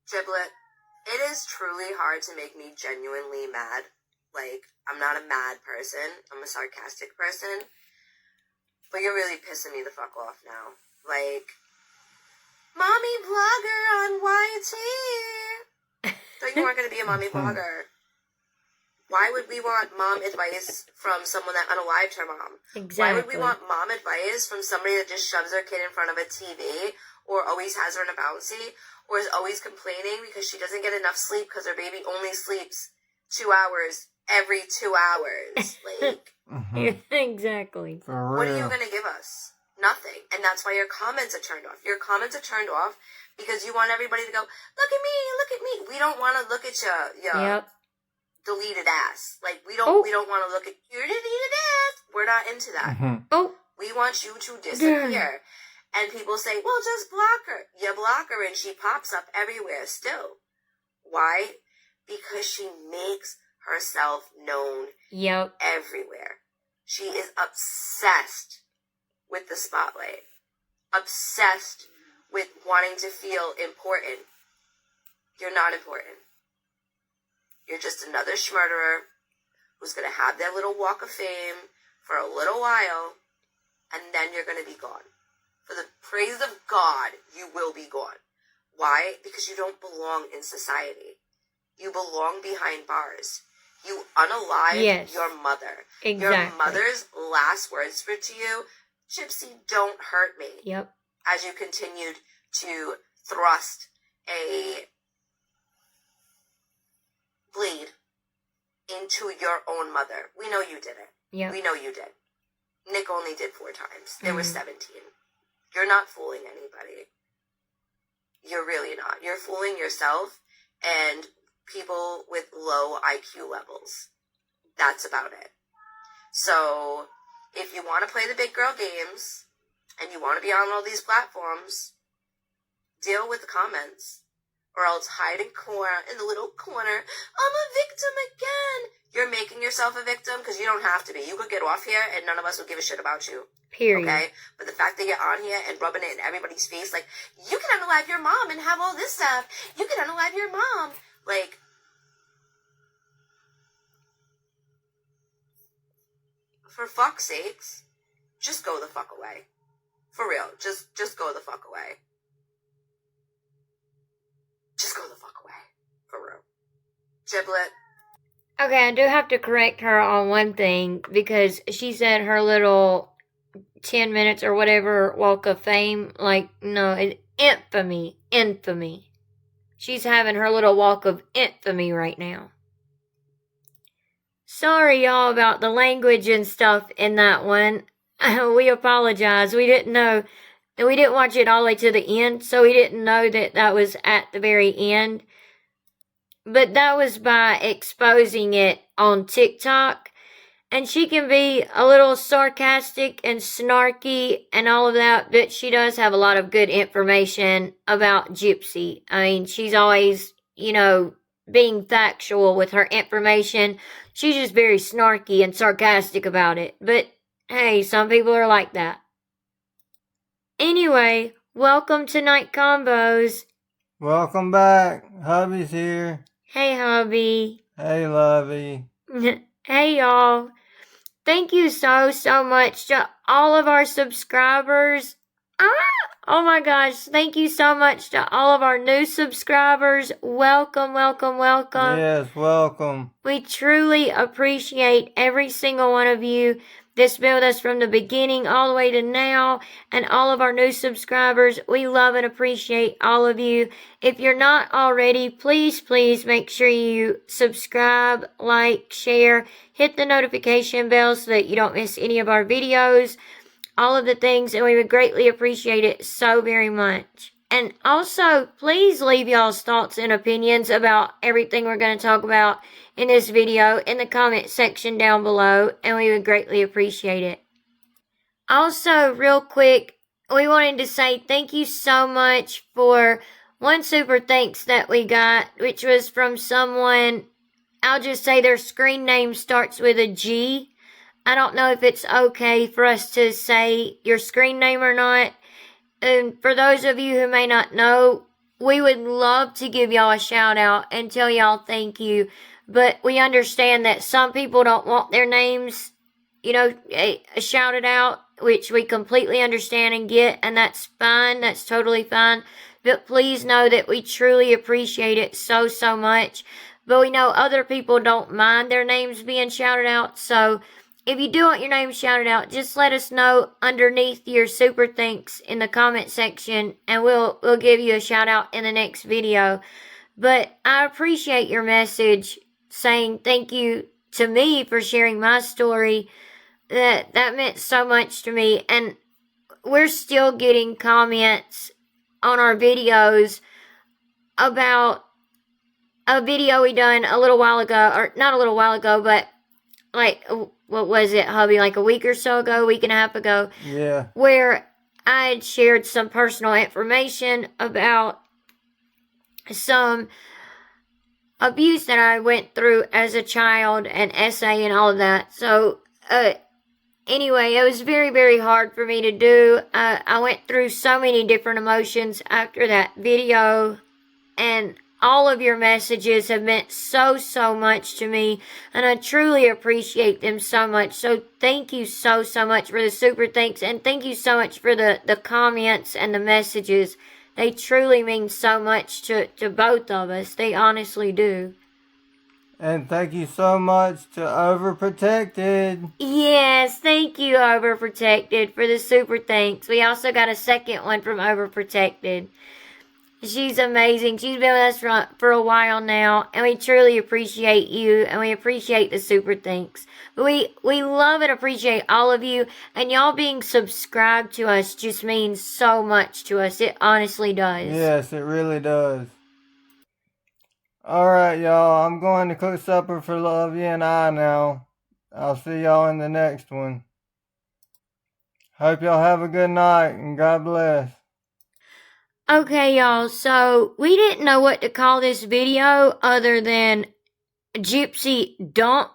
Giblet, it is truly hard to make me genuinely mad. Like, I'm not a mad person. I'm a sarcastic person. But you're really pissing me the fuck off now. Like, mommy blogger on YT. Thought you weren't going to be a mommy blogger. Why would we want mom advice from someone that unalived her mom? Exactly. Why would we want mom advice from somebody that just shoves their kid in front of a TV or always has her in a bouncy or is always complaining because she doesn't get enough sleep because her baby only sleeps 2 hours every 2 hours? Like, exactly. What are you going to give us? Nothing. And that's why your comments are turned off. Your comments are turned off because you want everybody to go, look at me, look at me. We don't want to look at your deleted ass. Like, we don't want to look at your deleted ass. We're not into that. We want you to disappear. And people say, well, just block her. You block her and she pops up everywhere still. Why? Because she makes herself known everywhere. She is obsessed with the spotlight. Obsessed with wanting to feel important. You're not important. You're just another schmurderer who's going to have their little walk of fame for a little while, and then you're going to be gone. For the praise of God, you will be gone. Why? Because you don't belong in society. You belong behind bars. You unalived your mother. Exactly. Your mother's last words to you, Gypsy, don't hurt me. Yep. As you continued to thrust a bleed into your own mother. We know you did it. Yep. We know you did. Nick only did 4 times. There were 17. You're not fooling anybody. You're really not. You're fooling yourself and people with low IQ levels. That's about it. So, if you want to play the big girl games and you want to be on all these platforms, deal with the comments. Or else hide in the little corner. I'm a victim again. You're making yourself a victim because you don't have to be. You could get off here and none of us would give a shit about you. Period. Okay? But the fact that you're on here and rubbing it in everybody's face, like, you can unalive your mom and have all this stuff. You can unalive your mom. Like, for fuck's sakes, just go the fuck away. For real. Just go the fuck away. Just go the fuck away. For real. Giblet. Okay, I do have to correct her on one thing because she said her little 10 minutes or whatever walk of fame. Like, no, it's infamy. Infamy. She's having her little walk of infamy right now. Sorry, y'all, about the language and stuff in that one. We apologize. We didn't know. We didn't watch it all the way to the end, so we didn't know that that was at the very end. But that was by exposing it on TikTok. And she can be a little sarcastic and snarky and all of that, but she does have a lot of good information about Gypsy. I mean, she's always, being factual with her information. She's just very snarky and sarcastic about it. But, hey, some people are like that. Anyway, welcome to Night Combos. Welcome back. Hubby's here. Hey, hubby. Hey, lovey. Hey, y'all. Thank you so much to all of our subscribers. Oh my gosh. Thank you so much to all of our new subscribers. Welcome, welcome, welcome. Yes, welcome. We truly appreciate every single one of you. This built us from the beginning all the way to now, and all of our new subscribers. We love and appreciate all of you. If you're not already, please make sure you subscribe, like, share, hit the notification bell so that you don't miss any of our videos, all of the things, and we would greatly appreciate it so very much. And also, please leave y'all's thoughts and opinions about everything we're going to talk about in this video in the comment section down below, and we would greatly appreciate it. Also, real quick, we wanted to say thank you so much for one super thanks that we got, which was from someone, I'll just say their screen name starts with a G. I don't know if it's okay for us to say your screen name or not. And for those of you who may not know, we would love to give y'all a shout out and tell y'all thank you. But we understand that some people don't want their names, shouted out, which we completely understand and get, and that's fine. That's totally fine. But please know that we truly appreciate it so, so much. But we know other people don't mind their names being shouted out. So if you do want your name shouted out, just let us know underneath your super thanks in the comment section, and we'll give you a shout out in the next video. But I appreciate your message saying thank you to me for sharing my story. That meant so much to me, and we're still getting comments on our videos about a video we done a little while ago, or not a little while ago, but like, what was it, hubby, like a week or so ago, week and a half ago, Yeah. where I had shared some personal information about some abuse that I went through as a child, and essay and all of that. So, anyway, it was very, very hard for me to do. I went through so many different emotions after that video, and all of your messages have meant so, so much to me, and I truly appreciate them so much. So thank you so, so much for the super thanks, and thank you so much for the comments and the messages. They truly mean so much to both of us. They honestly do. And thank you so much to Overprotected. Yes, thank you, Overprotected, for the super thanks. We also got a second one from Overprotected. She's amazing. She's been with us for a while now, and we truly appreciate you, and we appreciate the super thanks. But we love and appreciate all of you, and y'all being subscribed to us just means so much to us. It honestly does. Yes, it really does. Alright, y'all. I'm going to cook supper for Lovey and I now. I'll see y'all in the next one. Hope y'all have a good night, and God bless. Okay, y'all, so we didn't know what to call this video other than Gypsy DUMP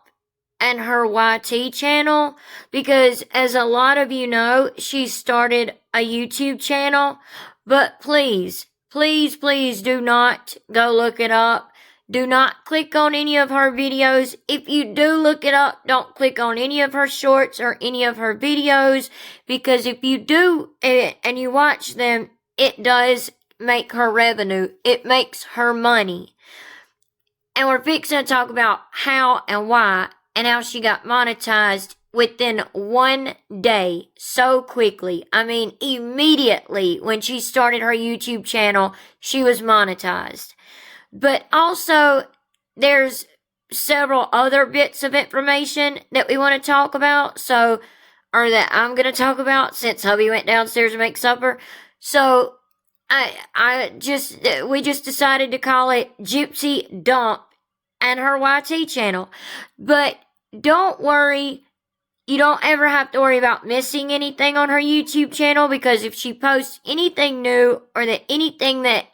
and her YT channel, because as a lot of you know, she started a YouTube channel. But please, please, please do not go look it up. Do not click on any of her videos. If you do look it up, don't click on any of her shorts or any of her videos, because if you do and you watch them, it does make her revenue. It makes her money. And we're fixing to talk about how and why and how she got monetized within one day so quickly. I mean, immediately when she started her YouTube channel, she was monetized. But also, there's several other bits of information that we want to talk about, or that I'm going to talk about since hubby went downstairs to make supper. So, we just decided to call it Gypsy DUMP and her YT channel. But don't worry, you don't ever have to worry about missing anything on her YouTube channel, because if she posts anything new or anything that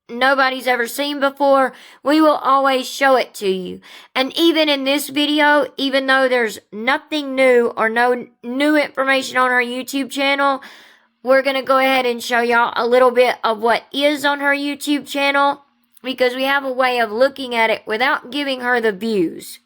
nobody's ever seen before, we will always show it to you. And even in this video, even though there's nothing new or no new information on her YouTube channel, we're going to go ahead and show y'all a little bit of what is on her YouTube channel, because we have a way of looking at it without giving her the views.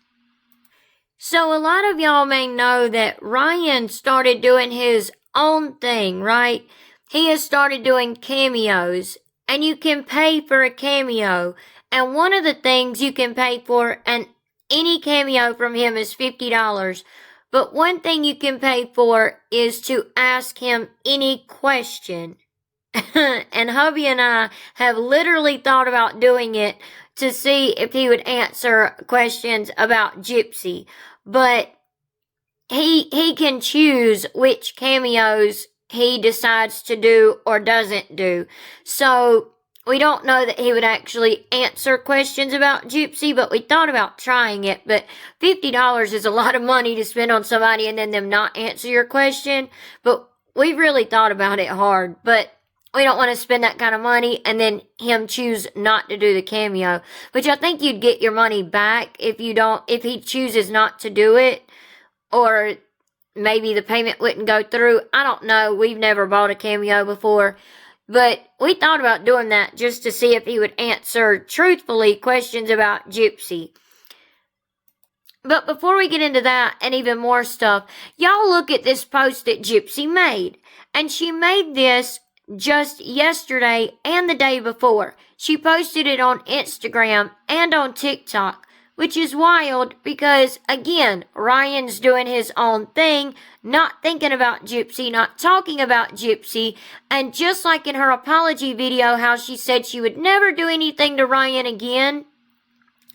So a lot of y'all may know that Ryan started doing his own thing, right? He has started doing cameos, and you can pay for a cameo. And one of the things you can pay for, and any cameo from him is $50. But one thing you can pay for is to ask him any question. And hubby and I have literally thought about doing it to see if he would answer questions about Gypsy. But he can choose which cameos he decides to do or doesn't do. So we don't know that he would actually answer questions about Gypsy, but we thought about trying it. But $50 is a lot of money to spend on somebody and then them not answer your question. But we really thought about it hard. But we don't want to spend that kind of money and then him choose not to do the cameo. Which I think you'd get your money back if he chooses not to do it. Or maybe the payment wouldn't go through. I don't know. We've never bought a cameo before. But we thought about doing that just to see if he would answer truthfully questions about Gypsy. But before we get into that and even more stuff, y'all look at this post that Gypsy made. And she made this just yesterday and the day before. She posted it on Instagram and on TikTok, which is wild because, again, Ryan's doing his own thing, not thinking about Gypsy, not talking about Gypsy, and just like in her apology video, how she said she would never do anything to Ryan again,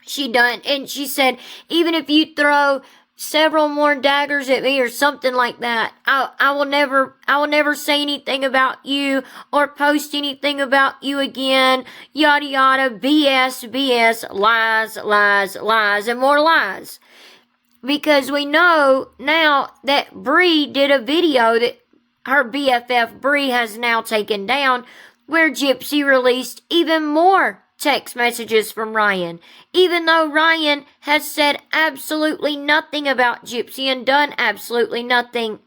she done, and she said, even if you throw several more daggers at me or something like that, I will never say anything about you or post anything about you again, yada yada, BS, lies, and more lies. Because we know now that Bree did a video that her BFF Bree has now taken down, where Gypsy released even more text messages from Ryan, even though Ryan has said absolutely nothing about Gypsy and done absolutely nothing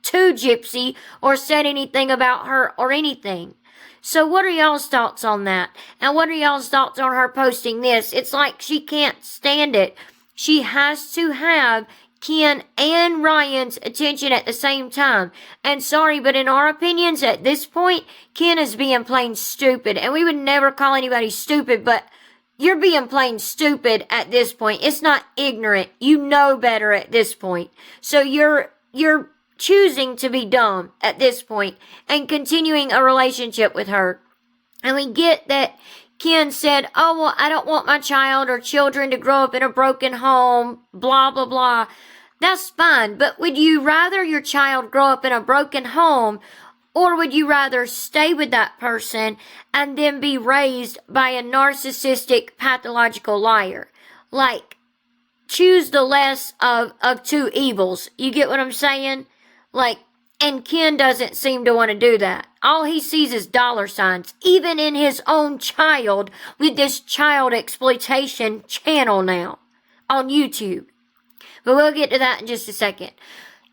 to Gypsy or said anything about her or anything. So what are y'all's thoughts on that? And what are y'all's thoughts on her posting this? It's like she can't stand it. She has to have Ken and Ryan's attention at the same time. And sorry, but in our opinions at this point, Ken is being plain stupid. And we would never call anybody stupid, but you're being plain stupid at this point. It's not ignorant. You know better at this point. So you're choosing to be dumb at this point and continuing a relationship with her. And we get that Ken said, oh, well, I don't want my child or children to grow up in a broken home, blah, blah, blah. That's fine, but would you rather your child grow up in a broken home, or would you rather stay with that person and then be raised by a narcissistic, pathological liar? Like, choose the less of two evils. You get what I'm saying? Like, and Ken doesn't seem to want to do that. All he sees is dollar signs, even in his own child, with this child exploitation channel now on YouTube. But we'll get to that in just a second.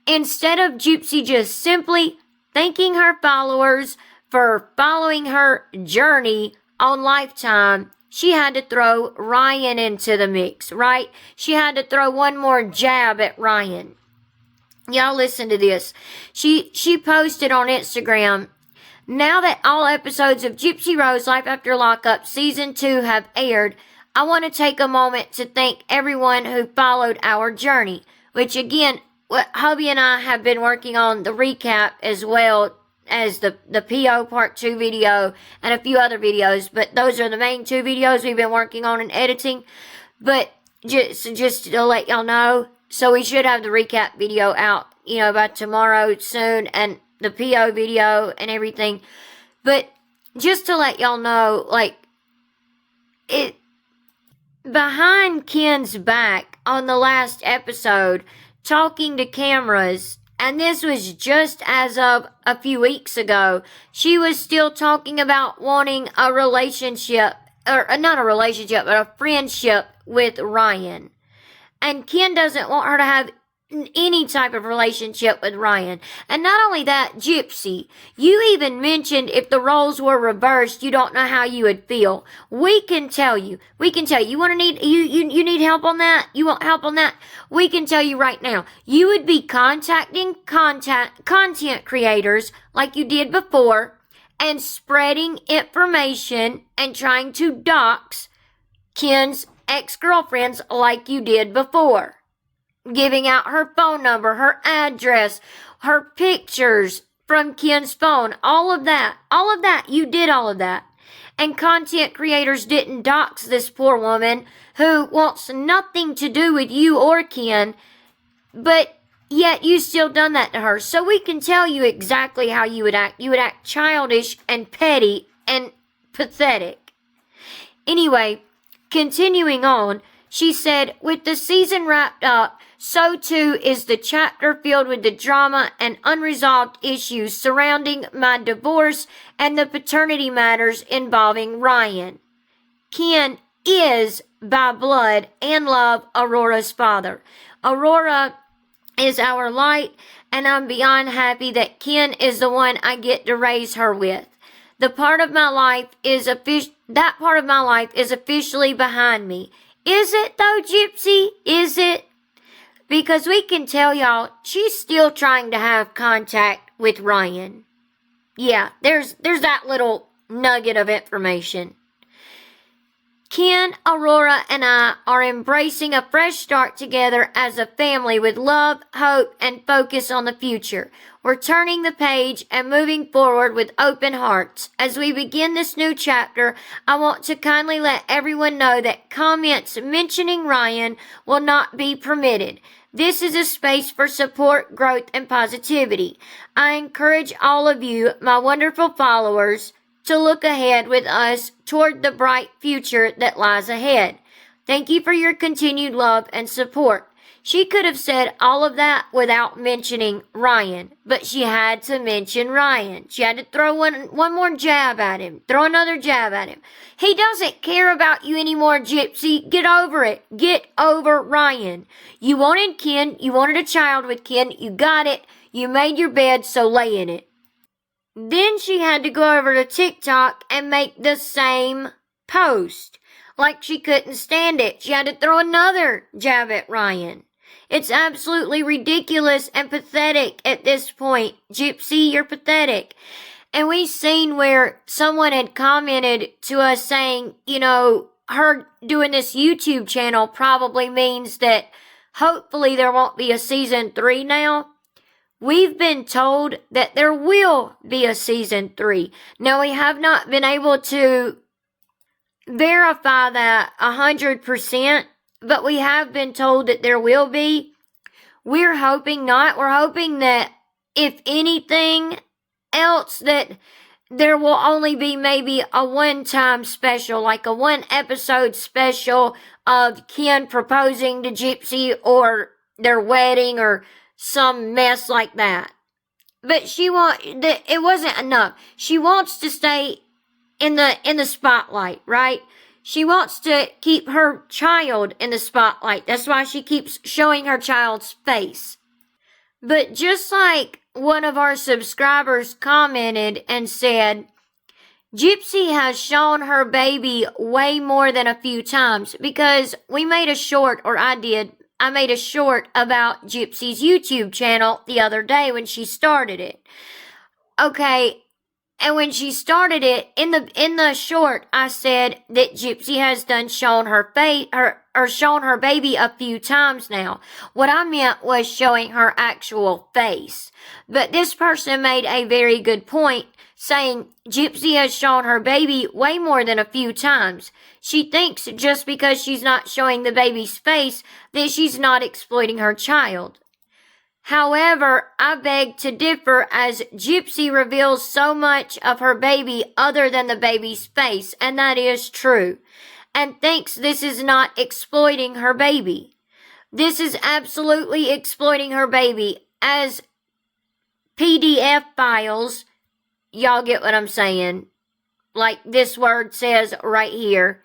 Instead of Gypsy just simply thanking her followers for following her journey on Lifetime, she had to throw Ryan into the mix, right? She had to throw one more jab at Ryan. Y'all listen to this. She posted on Instagram, now that all episodes of Gypsy Rose Life After Lockup Season 2 have aired, I want to take a moment to thank everyone who followed our journey, which again, hubby and I have been working on the recap as well as the PO Part 2 video and a few other videos, but those are the main two videos we've been working on and editing. But just to let y'all know, so we should have the recap video out, by tomorrow soon, and the PO video and everything. But just to let y'all know, behind Ken's back on the last episode, talking to cameras, and this was just as of a few weeks ago, she was still talking about wanting a relationship, or not a relationship, but a friendship with Ryan. And Ken doesn't want her to have any type of relationship with Ryan. And not only that, Gypsy, you even mentioned if the roles were reversed, you don't know how you would feel. We can tell you. You you need help on that? You want help on that? We can tell you right now. You would be contacting content creators like you did before and spreading information and trying to dox Ken's ex-girlfriends like you did before. Giving out her phone number, her address, her pictures from Ken's phone, all of that, you did all of that. And content creators didn't dox this poor woman who wants nothing to do with you or Ken, but yet you still done that to her. So we can tell you exactly how you would act. You would act childish and petty and pathetic. Anyway, continuing on, she said, with the season wrapped up, so too is the chapter filled with the drama and unresolved issues surrounding my divorce and the paternity matters involving Ryan. Ken is, by blood and love, Aurora's father. Aurora is our light, and I'm beyond happy that Ken is the one I get to raise her with. That part of my life is officially behind me. Is it though, Gypsy? Is it? Because we can tell y'all, she's still trying to have contact with Ryan. Yeah, there's that little nugget of information. Ken, Aurora, and I are embracing a fresh start together as a family with love, hope, and focus on the future. We're turning the page and moving forward with open hearts. As we begin this new chapter, I want to kindly let everyone know that comments mentioning Ryan will not be permitted. This is a space for support, growth, and positivity. I encourage all of you, my wonderful followers, to look ahead with us toward the bright future that lies ahead. Thank you for your continued love and support. She could have said all of that without mentioning Ryan, but she had to mention Ryan. She had to throw one more jab at him, throw another jab at him. He doesn't care about you anymore, Gypsy. Get over it. Get over Ryan. You wanted Ken. You wanted a child with Ken. You got it. You made your bed, so lay in it. Then she had to go over to TikTok and make the same post. Like she couldn't stand it. She had to throw another jab at Ryan. It's absolutely ridiculous and pathetic at this point. Gypsy, you're pathetic. And we've seen where someone had commented to us saying, her doing this YouTube channel probably means that hopefully there won't be a season 3 now. We've been told that there will be a season 3. Now, we have not been able to verify that 100%, but we have been told that there will be. We're hoping not. We're hoping that if anything else, that there will only be maybe a one-time special, like a 1-episode special of Ken proposing to Gypsy or their wedding or some mess like that. But it wasn't enough. She wants to stay in the spotlight, right? She wants to keep her child in the spotlight. That's why she keeps showing her child's face. But just like one of our subscribers commented and said, Gypsy has shown her baby way more than a few times, because we made a short, or I made a short about Gypsy's YouTube channel the other day when she started it. Okay, and when she started it, in the short, I said that Gypsy has shown her baby a few times now. What I meant was showing her actual face. But this person made a very good point, saying Gypsy has shown her baby way more than a few times. She thinks just because she's not showing the baby's face that she's not exploiting her child. However, I beg to differ, as Gypsy reveals so much of her baby other than the baby's face, and that is true, and thinks this is not exploiting her baby. This is absolutely exploiting her baby, as PDF files, y'all get what I'm saying, like this word says right here,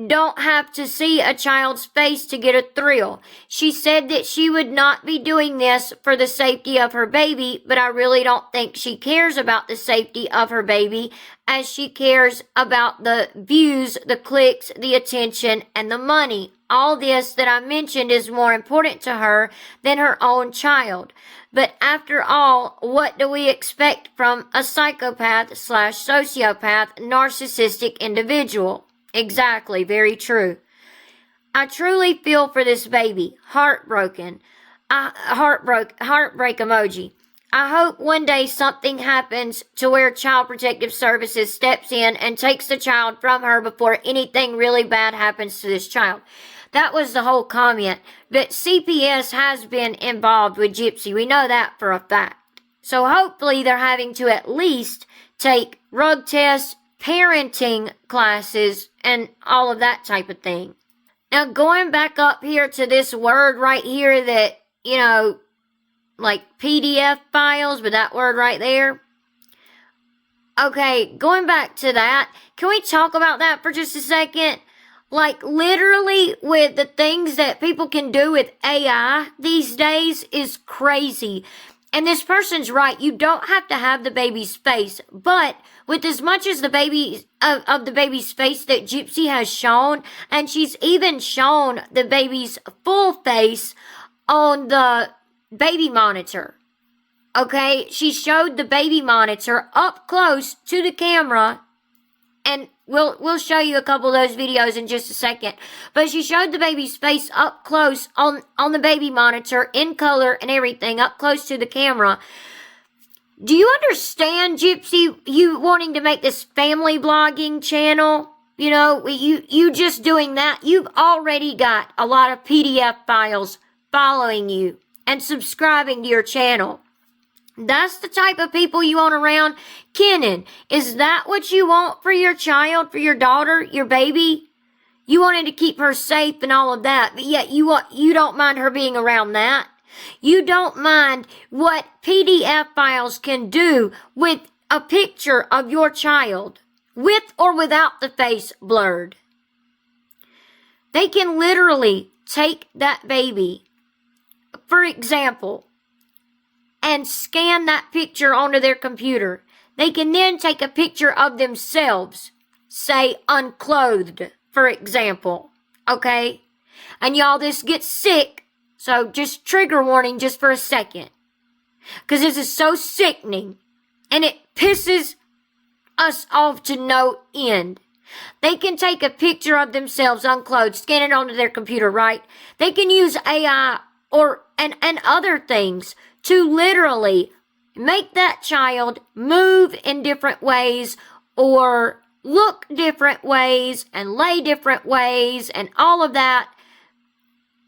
don't have to see a child's face to get a thrill. She said that she would not be doing this for the safety of her baby, but I really don't think she cares about the safety of her baby, as she cares about the views, the clicks, the attention, and the money. All this that I mentioned is more important to her than her own child. But after all, what do we expect from a psychopath/sociopath narcissistic individual? Exactly, very true. I truly feel for this baby. Heartbreak emoji. I hope one day something happens to where Child Protective Services steps in and takes the child from her before anything really bad happens to this child. That was the whole comment. But CPS has been involved with Gypsy. We know that for a fact. So hopefully they're having to at least take drug tests, parenting classes, and all of that type of thing. Now, going back up here to this word right here that, like PDF files, but that word right there. Okay, going back to that, can we talk about that for just a second? Like, literally, with the things that people can do with AI these days is crazy. And this person's right. You don't have to have the baby's face. But with as much as the baby of the baby's face that Gypsy has shown, and she's even shown the baby's full face on the baby monitor. Okay, she showed the baby monitor up close to the camera, and we'll show you a couple of those videos in just a second. But she showed the baby's face up close on the baby monitor in color and everything, up close to the camera. Do you understand, Gypsy, you wanting to make this family blogging channel? You know, you just doing that. You've already got a lot of PDF files following you and subscribing to your channel. That's the type of people you want around. Kenan, is that what you want for your child, for your daughter, your baby? You wanted to keep her safe and all of that, but yet you don't mind her being around that. You don't mind what PDF files can do with a picture of your child, with or without the face blurred. They can literally take that baby, for example, and scan that picture onto their computer. They can then take a picture of themselves, say unclothed, for example, okay? And y'all, this gets sick, so just trigger warning just for a second. Because this is so sickening, and it pisses us off to no end. They can take a picture of themselves unclothed, scan it onto their computer, right? They can use AI and other things to literally make that child move in different ways or look different ways and lay different ways and all of that,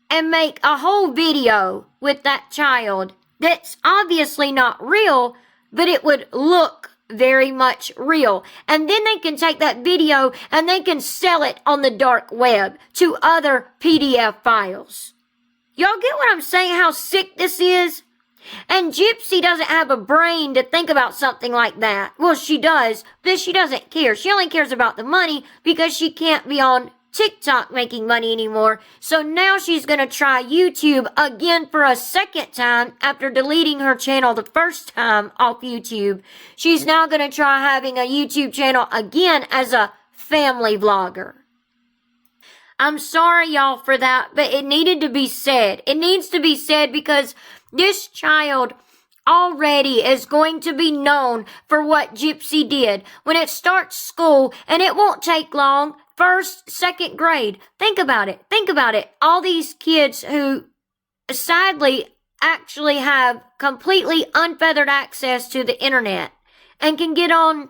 and make a whole video with that child that's obviously not real, but it would look very much real. And then they can take that video and they can sell it on the dark web to other PDF files. Y'all get what I'm saying, how sick this is? And Gypsy doesn't have a brain to think about something like that. Well, she does, but she doesn't care. She only cares about the money because she can't be on TikTok making money anymore. So now she's going to try YouTube again for a second time after deleting her channel the first time off YouTube. She's now going to try having a YouTube channel again as a family vlogger. I'm sorry, y'all, for that, but it needed to be said. It needs to be said because this child already is going to be known for what Gypsy did. When it starts school, and it won't take long, first, second grade. Think about it. Think about it. All these kids who sadly actually have completely unfeathered access to the internet and can get on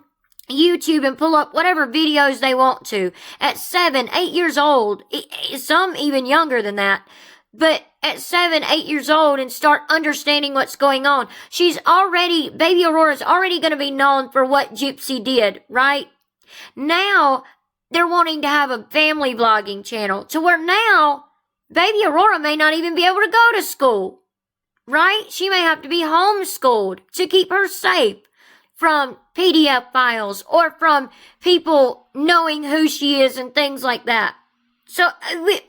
YouTube and pull up whatever videos they want to at 7, 8 years old, some even younger than that, but at 7, 8 years old and start understanding what's going on. Baby Aurora's already going to be known for what Gypsy did, right? Now, they're wanting to have a family vlogging channel to where now, baby Aurora may not even be able to go to school, right? She may have to be homeschooled to keep her safe from PDF files or from people knowing who she is and things like that. So,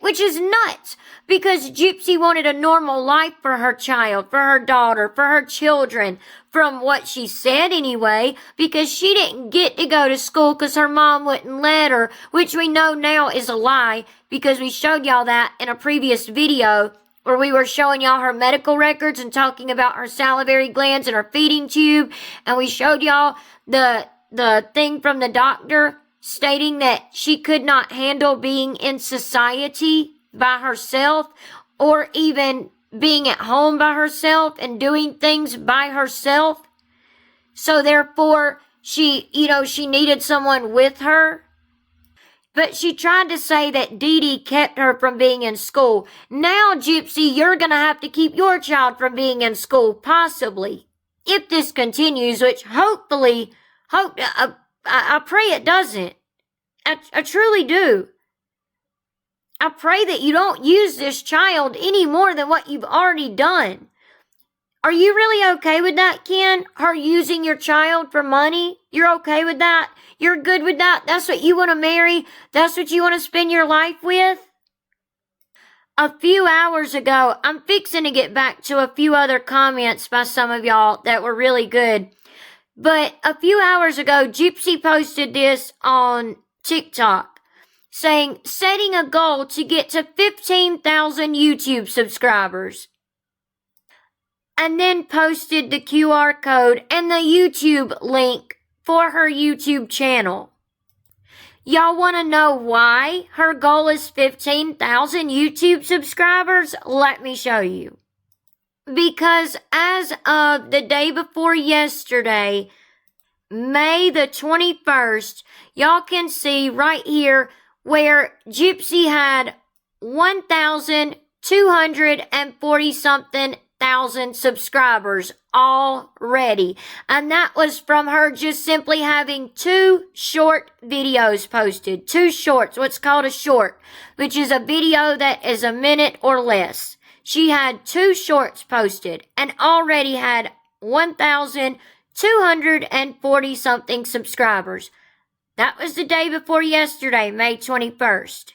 which is nuts, because Gypsy wanted a normal life for her child, for her daughter, for her children, from what she said anyway, because she didn't get to go to school because her mom wouldn't let her, which we know now is a lie, because we showed y'all that in a previous video where we were showing y'all her medical records and talking about her salivary glands and her feeding tube, and we showed y'all the thing from the doctor stating that she could not handle being in society by herself or even being at home by herself and doing things by herself. So therefore, she needed someone with her. But she tried to say that Dee Dee kept her from being in school. Now, Gypsy, you're going to have to keep your child from being in school, possibly. If this continues, which hopefully, I pray it doesn't. I truly do. I pray that you don't use this child any more than what you've already done. Are you really okay with that, Ken? Her using your child for money? You're okay with that? You're good with that? That's what you want to marry? That's what you want to spend your life with? A few hours ago, I'm fixing to get back to a few other comments by some of y'all that were really good. But a few hours ago, Gypsy posted this on TikTok saying, setting a goal to get to 15,000 YouTube subscribers. And then posted the QR code and the YouTube link for her YouTube channel. Y'all want to know why her goal is 15,000 YouTube subscribers? Let me show you. Because as of the day before yesterday, May the 21st, y'all can see right here where Gypsy had 1,240 something thousand subscribers already. And that was from her just simply having 2 short videos posted. 2 shorts, what's called a short, which is a video that is a minute or less. She had 2 shorts posted and already had 1,240 something subscribers. That was the day before yesterday, May 21st.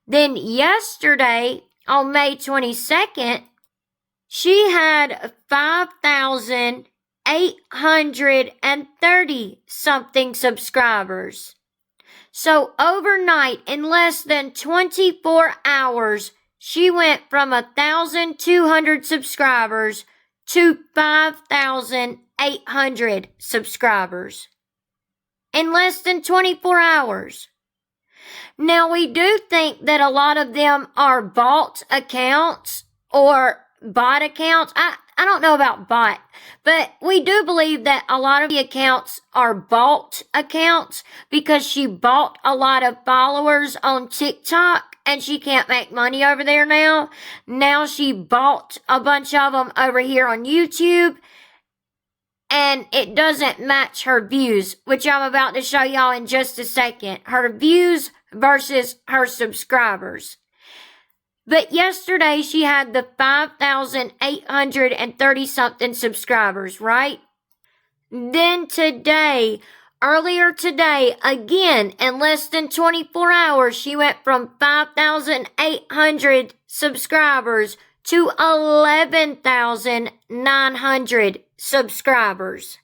Then yesterday, on May 22nd, she had 5,830 something subscribers. So overnight, in less than 24 hours, she went from 1,200 subscribers to 5,800 subscribers. In less than 24 hours. Now, we do think that a lot of them are bot accounts or bot accounts. I don't know about bot, but we do believe that a lot of the accounts are bot accounts because she bought a lot of followers on TikTok and she can't make money over there now. Now she bought a bunch of them over here on YouTube and it doesn't match her views, which I'm about to show y'all in just a second. Her views versus her subscribers. But yesterday she had the 5,830 something subscribers, right? Then today, earlier today, again, in less than 24 hours, she went from 5,800 subscribers to 11,900 subscribers.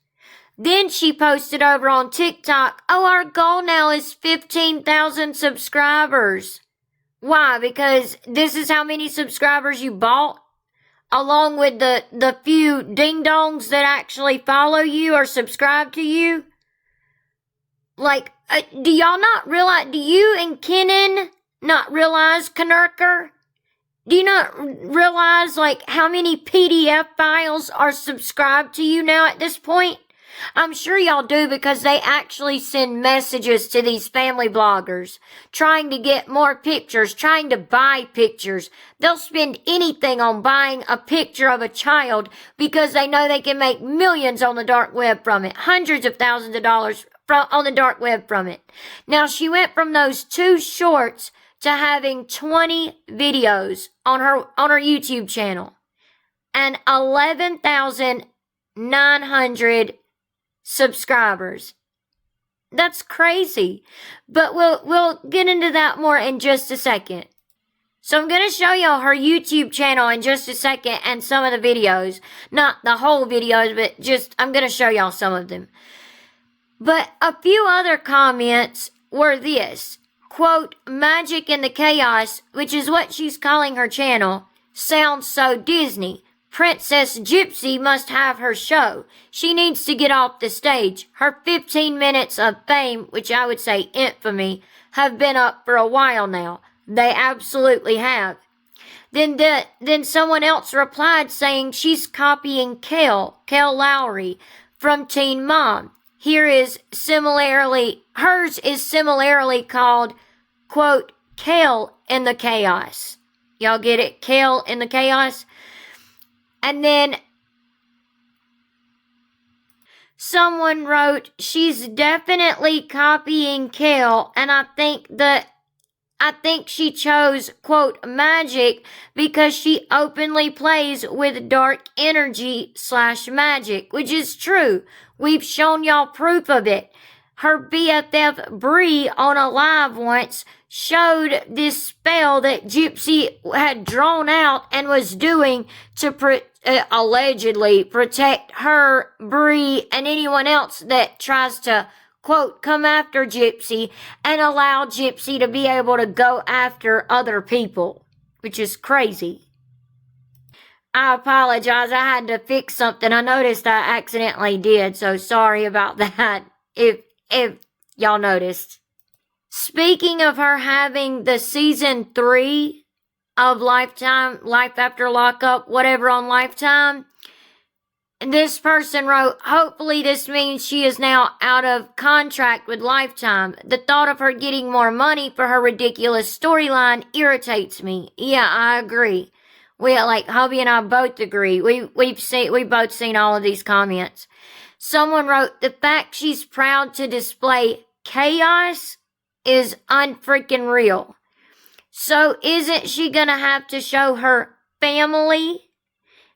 Then she posted over on TikTok, oh, our goal now is 15,000 subscribers. Why? Because this is how many subscribers you bought, along with the few ding-dongs that actually follow you or subscribe to you. Like, do y'all not realize, do you and Kenan not realize, Knurker? Do you not realize, like, how many PDF files are subscribed to you now at this point? I'm sure y'all do because they actually send messages to these family bloggers trying to get more pictures, trying to buy pictures. They'll spend anything on buying a picture of a child because they know they can make millions on the dark web from it, hundreds of thousands of dollars on the dark web from it. Now she went from those 2 shorts to having 20 videos on her YouTube channel and 11,900 subscribers. That's crazy. But we'll get into that more in just a second. So I'm going to show y'all her YouTube channel in just a second and some of the videos. Not the whole videos, but just I'm going to show y'all some of them. But a few other comments were this. Quote, Magic in the Chaos, which is what she's calling her channel, sounds so Disney. Princess Gypsy must have her show. She needs to get off the stage. Her 15 minutes of fame, which I would say infamy, have been up for a while now. They absolutely have. Then someone else replied saying she's copying Kel Lowry from Teen Mom. Hers is similarly called, quote, Kel in the Chaos. Y'all get it? Kel in the Chaos? And then someone wrote, she's definitely copying Kel, and I think she chose, quote, Magic because she openly plays with dark energy / magic, which is true. We've shown y'all proof of it. Her BFF Bree on a live once showed this spell that Gypsy had drawn out and was doing to allegedly protect her, Bree, and anyone else that tries to, quote, come after Gypsy, and allow Gypsy to be able to go after other people, which is crazy. I apologize. I had to fix something. I noticed I accidentally did, so sorry about that if y'all noticed. Speaking of her having the season 3 of Lifetime, Life After Lockup, whatever on Lifetime, this person wrote, hopefully this means she is now out of contract with Lifetime. The thought of her getting more money for her ridiculous storyline irritates me. Yeah, I agree. Hubby and I both agree. We've both seen all of these comments. Someone wrote, the fact she's proud to display chaos is unfreaking real. So isn't she gonna have to show her family?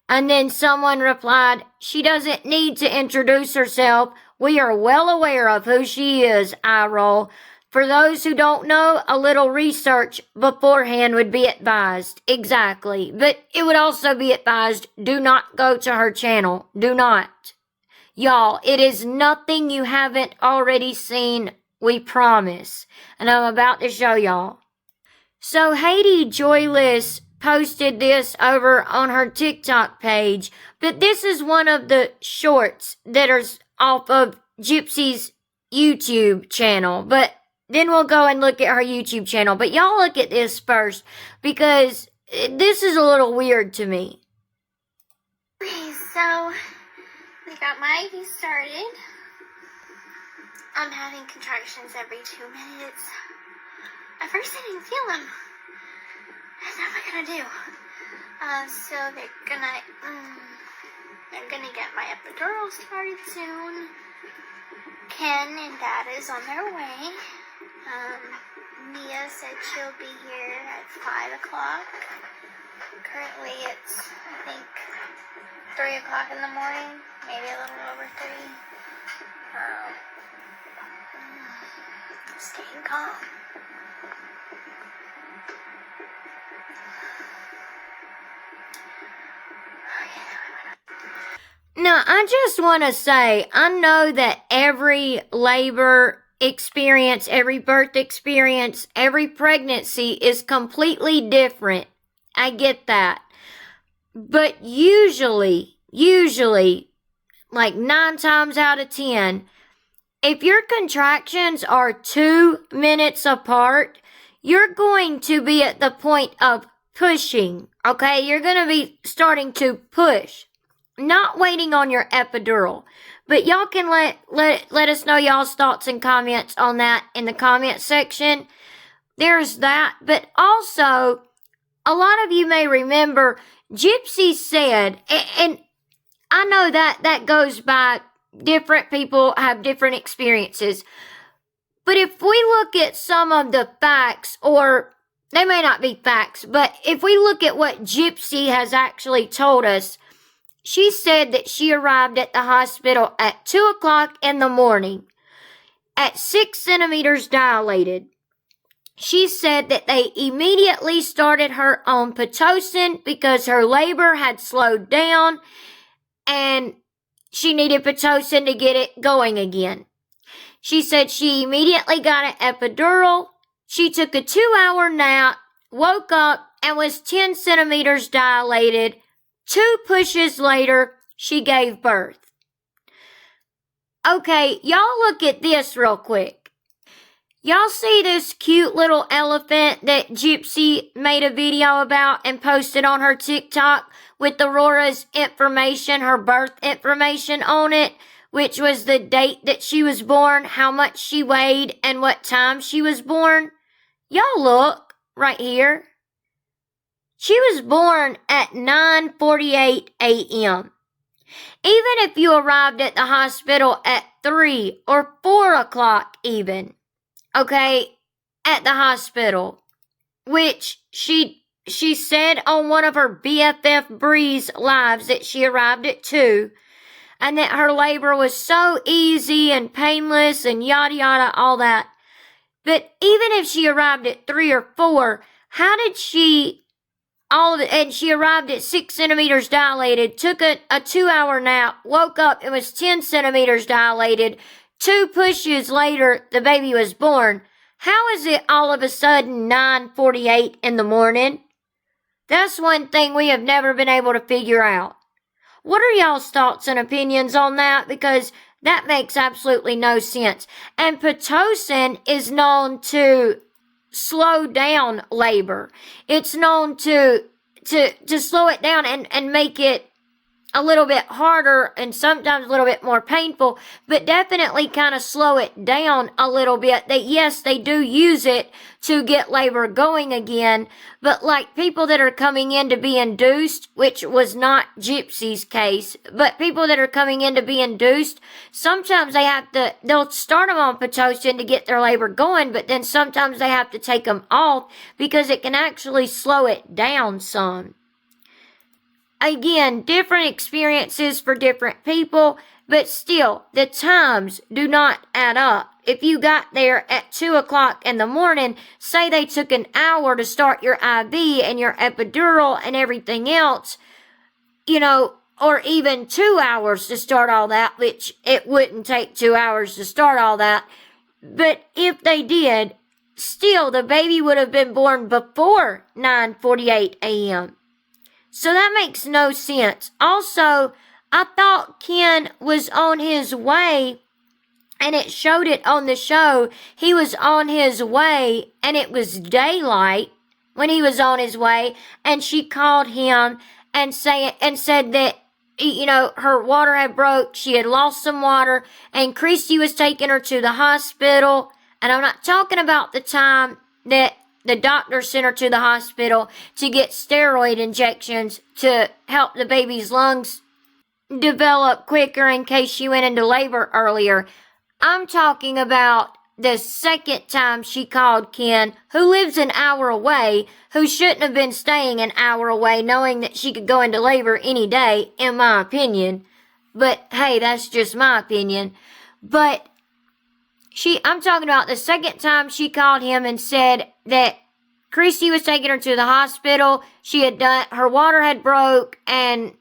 And then someone replied, she doesn't need to introduce herself. We are well aware of who she is, eye roll. For those who don't know, a little research beforehand would be advised. Exactly. But it would also be advised, do not go to her channel. Do not. Y'all, it is nothing you haven't already seen, we promise. And I'm about to show y'all. So Haiti Joyless posted this over on her TikTok page, but this is one of the shorts that are off of Gypsy's YouTube channel. But then we'll go and look at her YouTube channel. But y'all look at this first, because this is a little weird to me. Okay, so we got my IV started. I'm having contractions every 2 minutes. At first I didn't feel them. What am I gonna do? So they're gonna get my epidural started soon. Ken and Dad is on their way. Mia said she'll be here at 5 o'clock. Currently it's, I think, 3 o'clock in the morning, maybe a little over 3. Staying calm. Now, I just want to say, I know that every labor experience, every birth experience, every pregnancy is completely different. I get that. But usually, like 9 times out of 10, if your contractions are 2 minutes apart, you're going to be at the point of pushing, okay? You're going to be starting to push, not waiting on your epidural. But y'all can let us know y'all's thoughts and comments on that in the comment section. There's that. But also, a lot of you may remember, Gypsy said, and I know that goes by different people have different experiences. But if we look at some of the facts, or they may not be facts, but if we look at what Gypsy has actually told us, she said that she arrived at the hospital at 2 o'clock in the morning at 6 centimeters dilated. She said that they immediately started her on Pitocin because her labor had slowed down and she needed Pitocin to get it going again. She said she immediately got an epidural. She took a 2-hour nap, woke up, and was 10 centimeters dilated. 2 pushes later, she gave birth. Okay, y'all look at this real quick. Y'all see this cute little elephant that Gypsy made a video about and posted on her TikTok with Aurora's information, her birth information on it, which was the date that she was born, how much she weighed, and what time she was born? Y'all look right here. She was born at 9:48 a.m. Even if you arrived at the hospital at 3 or 4 o'clock even, okay, at the hospital, which she said on one of her BFF Bree's lives that she arrived at 2, and that her labor was so easy and painless and yada yada, all that. But even if she arrived at 3 or 4, how did she all of it, and she arrived at 6 centimeters dilated, took a 2-hour nap, woke up, it was 10 centimeters dilated. 2 pushes later, the baby was born. How is it all of a sudden 9:48 in the morning? That's one thing we have never been able to figure out. What are y'all's thoughts and opinions on that? Because that makes absolutely no sense. And Pitocin is known to slow down labor. It's known to slow it down and make it a little bit harder and sometimes a little bit more painful, but definitely kind of slow it down a little bit. That yes, they do use it to get labor going again, but like people that are coming in to be induced, which was not Gypsy's case, but people that are coming in to be induced, sometimes they'll start them on Pitocin to get their labor going, but then sometimes they have to take them off because it can actually slow it down some. Again, different experiences for different people, but still, the times do not add up. If you got there at 2 o'clock in the morning, say they took an hour to start your IV and your epidural and everything else, or even 2 hours to start all that, which it wouldn't take 2 hours to start all that. But if they did, still the baby would have been born before 9:48 a.m. So that makes no sense. Also, I thought Ken was on his way, and it showed it on the show. He was on his way, and it was daylight when he was on his way, and she called him and said that, her water had broke, she had lost some water, and Christy was taking her to the hospital. And I'm not talking about the time that the doctor sent her to the hospital to get steroid injections to help the baby's lungs develop quicker in case she went into labor earlier. I'm talking about the second time she called Ken, who lives an hour away, who shouldn't have been staying an hour away knowing that she could go into labor any day, in my opinion. But hey, that's just my opinion. But I'm talking about the second time she called him and said that Christy was taking her to the hospital. Her water had broke, and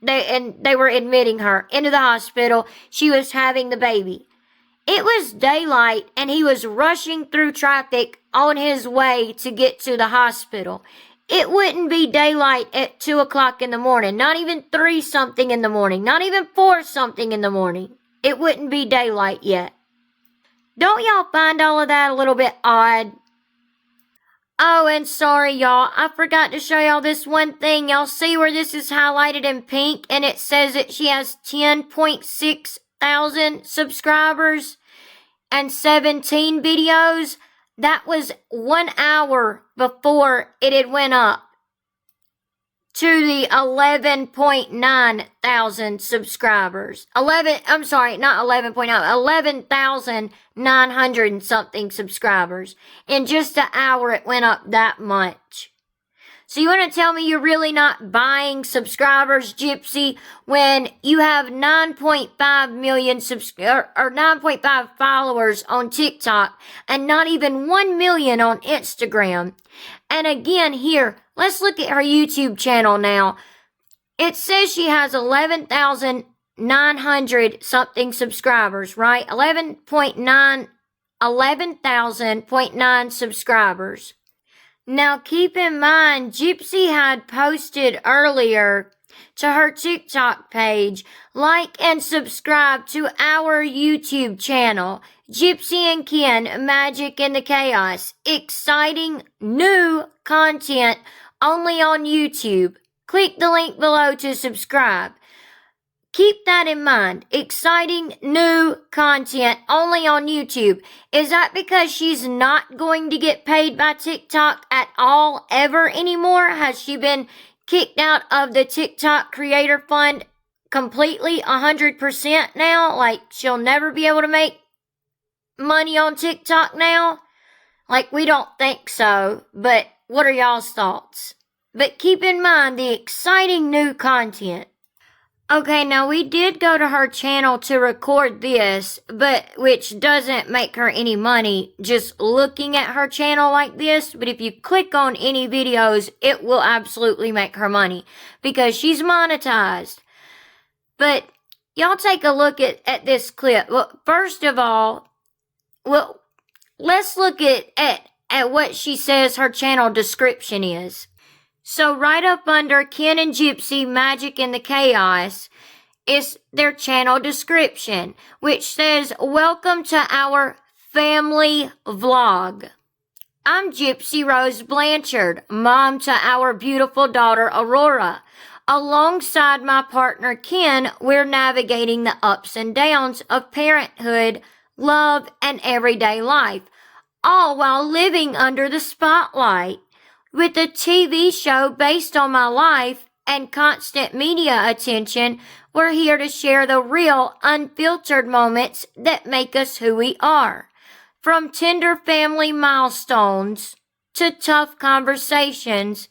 they were admitting her into the hospital. She was having the baby. It was daylight, and he was rushing through traffic on his way to get to the hospital. It wouldn't be daylight at 2 o'clock in the morning, not even 3-something in the morning, not even 4-something in the morning. It wouldn't be daylight yet. Don't y'all find all of that a little bit odd? Oh, and sorry, y'all. I forgot to show y'all this one thing. Y'all see where this is highlighted in pink and it says that she has 10.6 thousand subscribers and 17 videos? That was 1 hour before it had went up to the 11.9 thousand subscribers. 11,900 and something subscribers. In just an hour, it went up that much. So you want to tell me you're really not buying subscribers, Gypsy, when you have 9.5 million or 9.5 followers on TikTok and not even 1 million on Instagram? And again here, let's look at her YouTube channel now. It says she has 11,900 something subscribers, right? 11,000.9 subscribers. Now keep in mind, Gypsy had posted earlier to her TikTok page, like and subscribe to our YouTube channel, Gypsy and Ken, Magic in the Chaos. Exciting new content only on YouTube. Click the link below to subscribe. Keep that in mind. Exciting new content only on YouTube. Is that because she's not going to get paid by TikTok at all ever anymore? Has she been kicked out of the TikTok Creator Fund completely 100% now? Like she'll never be able to make money on TikTok now? Like we don't think so, but what are y'all's thoughts? But keep in mind the exciting new content. Okay, now we did go to her channel to record this, but which doesn't make her any money just looking at her channel like this. But if you click on any videos, it will absolutely make her money because she's monetized. But y'all take a look at this clip. Well, first of all, let's look at what she says her channel description is. So right up under Ken and Gypsy, Magic in the Chaos, is their channel description, which says, "Welcome to our family vlog. I'm Gypsy Rose Blanchard, mom to our beautiful daughter Aurora. Alongside my partner Ken, we're navigating the ups and downs of parenthood, love, and everyday life, all while living under the spotlight. With a TV show based on my life and constant media attention, we're here to share the real, unfiltered moments that make us who we are. From tender family milestones to tough conversations,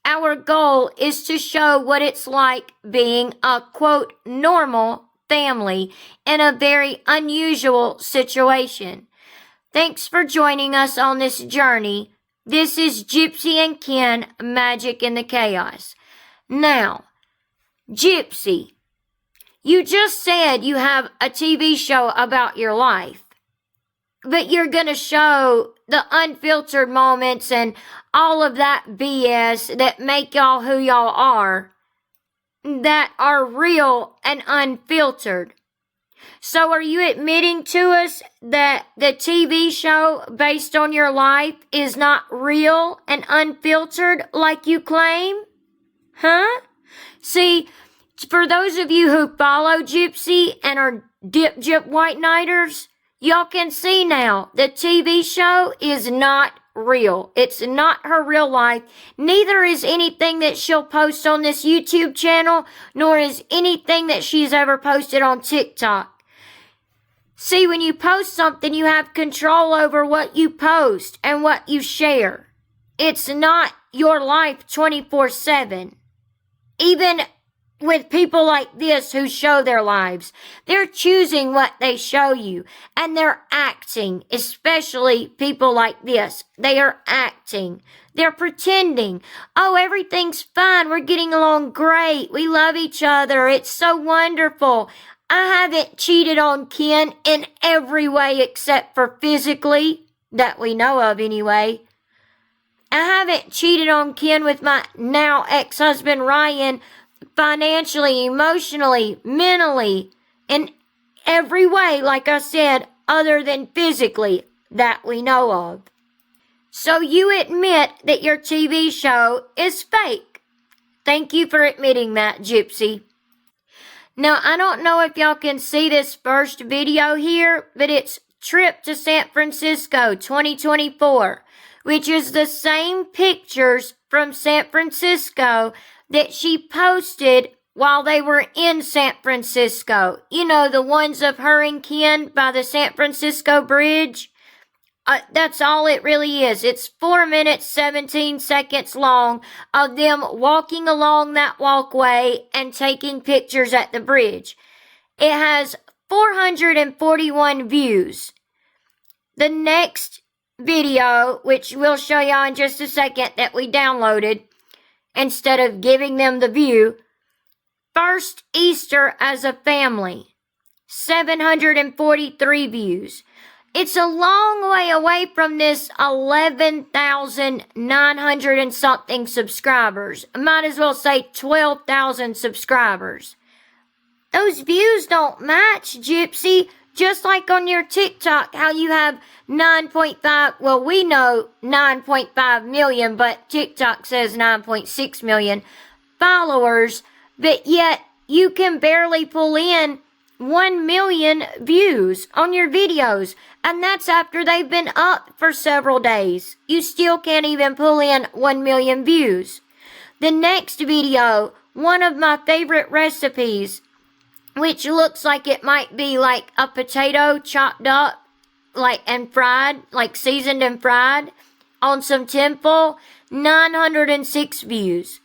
our goal is to show what it's like being a, quote, normal family in a very unusual situation. Thanks for joining us on this journey. This is Gypsy and Ken, Magic in the Chaos." Now, Gypsy, you just said you have a TV show about your life, but you're going to show the unfiltered moments and all of that BS that make y'all who y'all are, that are real and unfiltered. So are you admitting to us that the TV show based on your life is not real and unfiltered like you claim? Huh? See, for those of you who follow Gypsy and are dip white nighters, y'all can see now the TV show is not real. It's not her real life. Neither is anything that she'll post on this YouTube channel, nor is anything that she's ever posted on TikTok. See, when you post something, you have control over what you post and what you share. It's not your life 24/7. Even with people like this who show their lives, they're choosing what they show you, and they're acting, especially people like this. They are acting. They're pretending. Oh, everything's fine. We're getting along great. We love each other. It's so wonderful. I haven't cheated on Ken in every way except for physically, that we know of anyway. I haven't cheated on Ken with my now ex-husband Ryan financially, emotionally, mentally, in every way, like I said, other than physically, that we know of. So you admit that your TV show is fake. Thank you for admitting that, Gypsy. Now, I don't know if y'all can see this first video here, but it's Trip to San Francisco 2024, which is the same pictures from San Francisco that she posted while they were in San Francisco. You know, the ones of her and Ken by the San Francisco Bridge. That's all it really is. It's 4 minutes, 17 seconds long of them walking along that walkway and taking pictures at the bridge. It has 441 views. The next video, which we'll show y'all in just a second, that we downloaded, instead of giving them the view, First Easter as a Family, 743 views. It's a long way away from this 11,900 and something subscribers. I might as well say 12,000 subscribers. Those views don't match, Gypsy. Just like on your TikTok, how you have 9.5, well, we know 9.5 million, but TikTok says 9.6 million followers, but yet you can barely pull in 1 million views on your videos, and that's after they've been up for several days. You still can't even pull in 1 million views. The next video, one of my favorite recipes, which looks like it might be like a potato chopped up, like and fried, like seasoned and fried on some tinfoil, 906 views.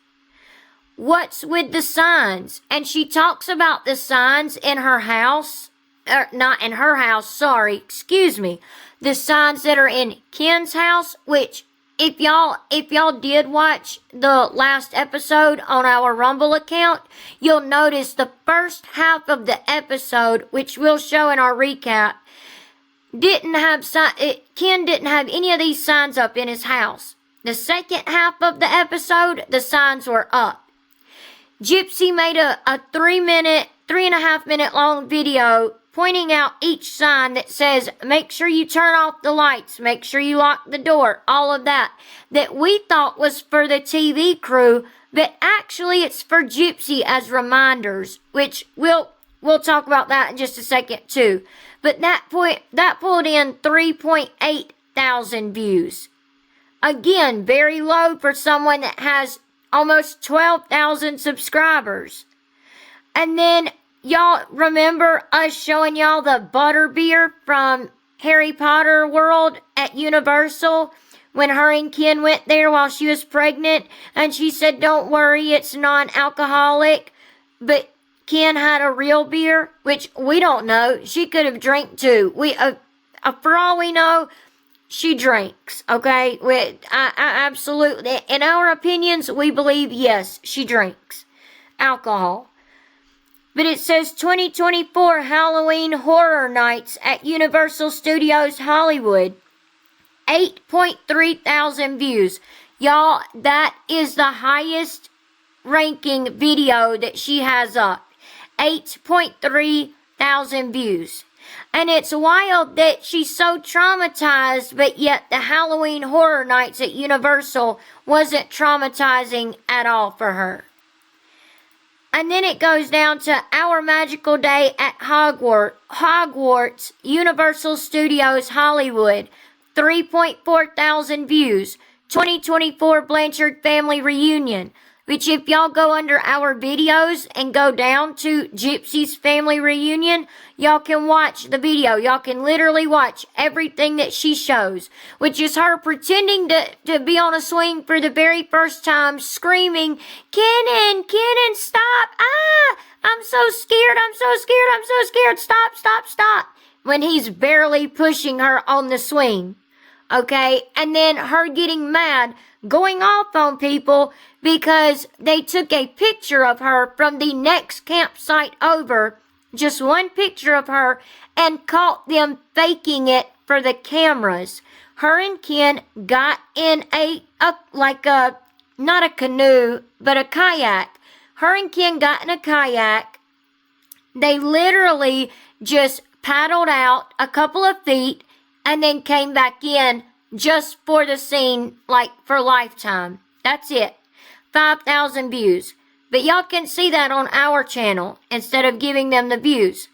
what's with the signs? And she talks about the signs in her house, not in her house, sorry, excuse me. The signs that are in Ken's house, which if y'all did watch the last episode on our Rumble account, you'll notice the first half of the episode, which we'll show in our recap, Ken didn't have any of these signs up in his house. The second half of the episode, the signs were up. Gypsy made a 3.5 minute long video pointing out each sign that says, make sure you turn off the lights, make sure you lock the door, all of that we thought was for the TV crew, but actually it's for Gypsy as reminders, which we'll talk about that in just a second too. But that pulled in 3.8 thousand views. Again, very low for someone that has almost 12,000 subscribers. And then y'all remember us showing y'all the butterbeer from Harry Potter World at Universal when her and Ken went there while she was pregnant, and she said, don't worry, it's non-alcoholic, but Ken had a real beer, which we don't know. She could have drank too. For all we know, she drinks, okay? I absolutely, in our opinions, we believe, yes, she drinks alcohol. But it says 2024 Halloween Horror Nights at Universal Studios Hollywood. 8.3 thousand views. Y'all, that is the highest ranking video that she has up. 8.3 thousand views. And it's wild that she's so traumatized, but yet the Halloween Horror Nights at Universal wasn't traumatizing at all for her. And then it goes down to Our Magical Day at Hogwarts, Universal Studios Hollywood. 3.4 thousand views. 2024 Blanchard Family Reunion. Which if y'all go under our videos and go down to Gypsy's family reunion, y'all can watch the video. Y'all can literally watch everything that she shows. Which is her pretending to be on a swing for the very first time, screaming, Kenan, stop! I'm so scared, stop! When he's barely pushing her on the swing. Okay? And then her getting mad, going off on people because they took a picture of her from the next campsite over, just one picture of her, and caught them faking it for the cameras. Her and Ken got in not a canoe, but a kayak. Her and Ken got in a kayak. They literally just paddled out a couple of feet and then came back in just for the scene, like for Lifetime. That's it. 5,000 views. But y'all can see that on our channel instead of giving them the views.